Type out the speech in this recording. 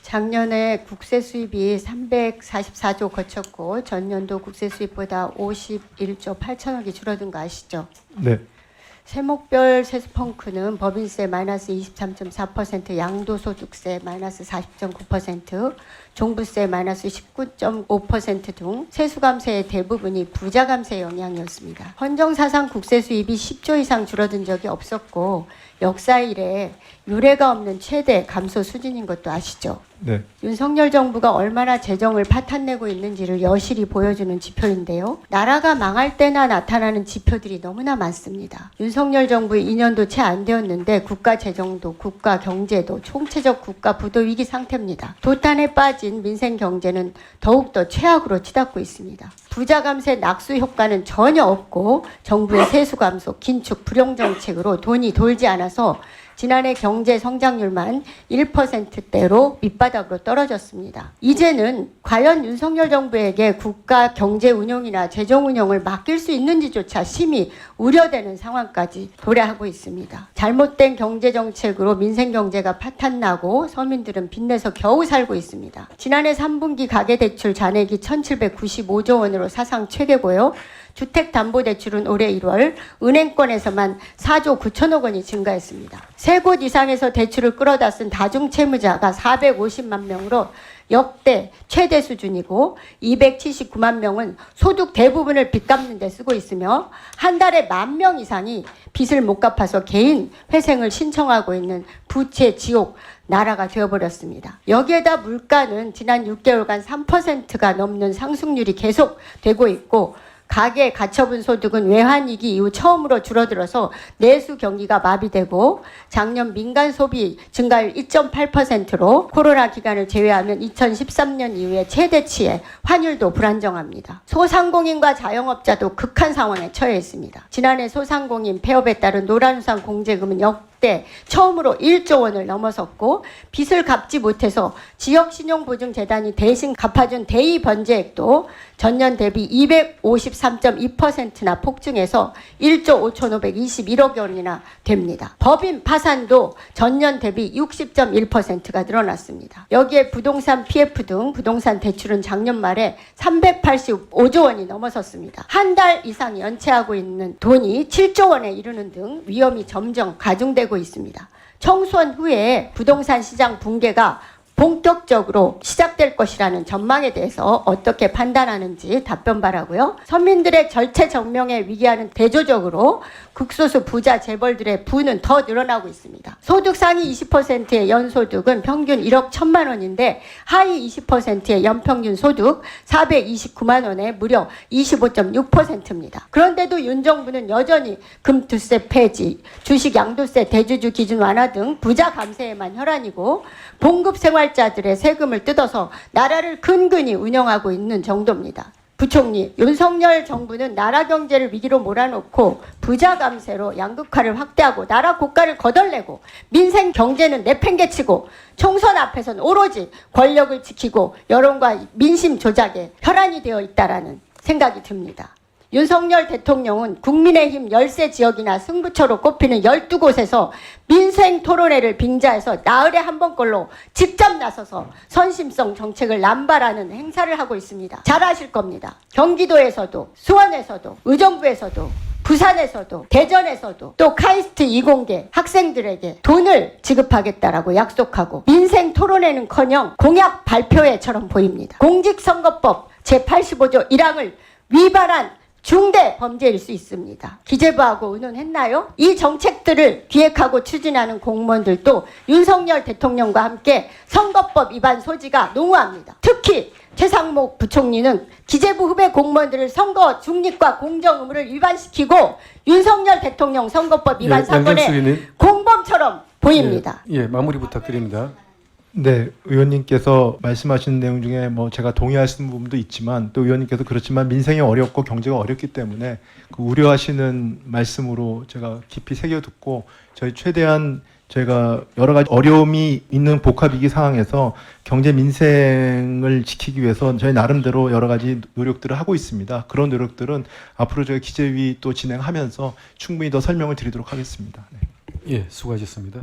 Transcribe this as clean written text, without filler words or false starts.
작년에 국세 수입이 344조 거쳤고 전년도 국세 수입보다 51조 8천억이 줄어든 거 아시죠? 네. 세목별 세수펑크는 법인세 마이너스 23.4%, 양도소득세 마이너스 40.9%, 종부세 마이너스 19.5% 등 세수감세의 대부분이 부자감세 영향이었습니다. 헌정사상 국세 수입이 10조 이상 줄어든 적이 없었고 역사 이래 유례가 없는 최대 감소 수준인 것도 아시죠? 네. 윤석열 정부가 얼마나 재정을 파탄내고 있는지를 여실히 보여주는 지표인데요. 나라가 망할 때나 나타나는 지표들이 너무나 많습니다. 윤석열 정부의 2년도 채 안 되었는데 국가 재정도 국가 경제도 총체적 국가 부도 위기 상태입니다. 도탄에 빠진 민생 경제는 더욱더 최악으로 치닫고 있습니다. 부자 감세 낙수 효과는 전혀 없고 정부의 세수 감소, 긴축, 불용 정책으로 돈이 돌지 않아서 지난해 경제 성장률만 1%대로 밑바닥으로 떨어졌습니다. 이제는 과연 윤석열 정부에게 국가 경제 운용이나 재정 운영을 맡길 수 있는지조차 심히 우려되는 상황까지 도래하고 있습니다. 잘못된 경제 정책으로 민생 경제가 파탄나고 서민들은 빚내서 겨우 살고 있습니다. 지난해 3분기 가계대출 잔액이 1,795조 원으로 사상 최대고요. 주택담보대출은 올해 1월 은행권에서만 4조 9천억 원이 증가했습니다. 3곳 이상에서 대출을 끌어다 쓴 다중채무자가 450만 명으로 역대 최대 수준이고 279만 명은 소득 대부분을 빚 갚는 데 쓰고 있으며 한 달에 10,000명 이상이 빚을 못 갚아서 개인 회생을 신청하고 있는 부채 지옥 나라가 되어버렸습니다. 여기에다 물가는 지난 6개월간 3%가 넘는 상승률이 계속되고 있고 가계 가처분 소득은 외환위기 이후 처음으로 줄어들어서 내수 경기가 마비되고 작년 민간 소비 증가율 2.8%로 코로나 기간을 제외하면 2013년 이후에 최대치에 환율도 불안정합니다. 소상공인과 자영업자도 극한 상황에 처해 있습니다. 지난해 소상공인 폐업에 따른 노란우산 공제금은 역대 처음으로 1조 원을 넘어섰고 빚을 갚지 못해서 지역신용보증재단이 대신 갚아준 대의 변제액도 전년 대비 253.2%나 폭증해서 1조 5,521억 원이나 됩니다. 법인 파산도 전년 대비 60.1%가 늘어났습니다. 여기에 부동산 PF 등 부동산 대출은 작년 말에 385조 원이 넘어섰습니다. 한 달 이상 연체하고 있는 돈이 7조 원에 이르는 등 위험이 점점 가중되고 있습니다. 총선 후에 부동산 시장 붕괴가 본격적으로 시작될 것이라는 전망에 대해서 어떻게 판단하는지 답변 바라고요. 서민들의 절체절명에 위기하는 대조적으로 극소수 부자 재벌들의 부는 더 늘어나고 있습니다. 소득 상위 20%의 연소득은 평균 1억 1천만 원인데 하위 20%의 연평균 소득 429만 원에 무려 25.6%입니다. 그런데도 윤 정부는 여전히 금투세 폐지, 주식 양도세 대주주 기준 완화 등 부자 감세에만 혈안이고 봉급 생활자들의 세금을 뜯어서 나라를 근근히 운영하고 있는 정도입니다. 부총리, 윤석열 정부는 나라 경제를 위기로 몰아놓고 부자 감세로 양극화를 확대하고 나라 고가를 거덜내고 민생 경제는 내팽개치고 총선 앞에서는 오로지 권력을 지키고 여론과 민심 조작에 혈안이 되어 있다라는 생각이 듭니다. 윤석열 대통령은 국민의힘 열세 지역이나 승부처로 꼽히는 12곳에서 민생 토론회를 빙자해서 나흘에 한 번꼴로 직접 나서서 선심성 정책을 남발하는 행사를 하고 있습니다. 잘 아실 겁니다. 경기도에서도 수원에서도 의정부에서도 부산에서도 대전에서도 또 카이스트 이공계 학생들에게 돈을 지급하겠다라고 약속하고 민생 토론회는커녕 공약 발표회처럼 보입니다. 공직선거법 제85조 1항을 위반한 중대 범죄일 수 있습니다. 기재부하고 의논했나요? 이 정책들을 기획하고 추진하는 공무원들도 윤석열 대통령과 함께 선거법 위반 소지가 농후합니다. 특히 최상목 부총리는 기재부 후배 공무원들을 선거 중립과 공정 의무를 위반시키고 윤석열 대통령 선거법 위반 사건의 공범처럼 보입니다. 마무리 부탁드립니다. 네, 의원님께서 말씀하신 내용 중에 뭐 제가 동의할 수 있는 부분도 있지만 또 의원님께서 그렇지만 민생이 어렵고 경제가 어렵기 때문에 그 우려하시는 말씀으로 제가 깊이 새겨 듣고 저희 최대한 저희가 여러 가지 어려움이 있는 복합위기 상황에서 경제 민생을 지키기 위해서 저희 나름대로 여러 가지 노력들을 하고 있습니다. 그런 노력들은 앞으로 저희 기재위 또 진행하면서 충분히 더 설명을 드리도록 하겠습니다. 네. 수고하셨습니다.